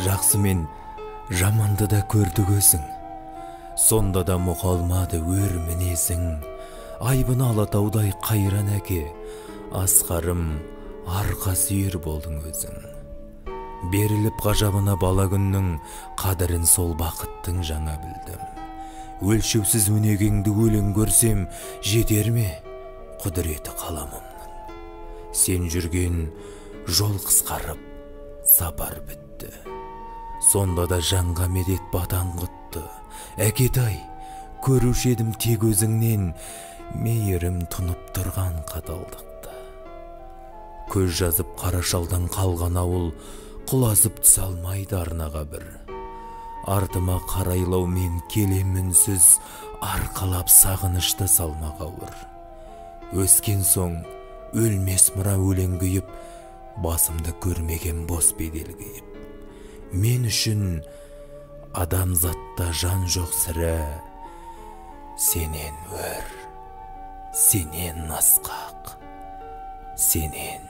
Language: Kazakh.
Жақсы мен жаманды да көрді көзің, сонда да мұқалмады өр мінезің. Айбын Алатаудай қайран әке, асқарым арқа сүйер болдың өзің. Беріліп ғажабына бала күннің, қадірін сол бақыттың жаңа білдім. Өлшеусіз өнегеңді өлең көрсем, жетер ме құдіреті қаламымның? Сен жүрген жол қысқарып, сапар бітті. Сонда да жанға медет батан құтты. Әкетай, көруші едім тек өзіңнен, мейірім тұнып тұрған қаталдықты. Көз жазып қара шалдан қалған ауыл, құлазып түсе алмайды арнаға бір. Артыма қарайлау мен келем үнсіз, арқалап сағынышты салмақ ауыр. Өскен соң өлмес мұра өлең күйіп, басымды көрмеген бос бедел күйіп. Мен үшін адамзатта жан жоқ сірә, сенен өр, сенен асқақ, сенен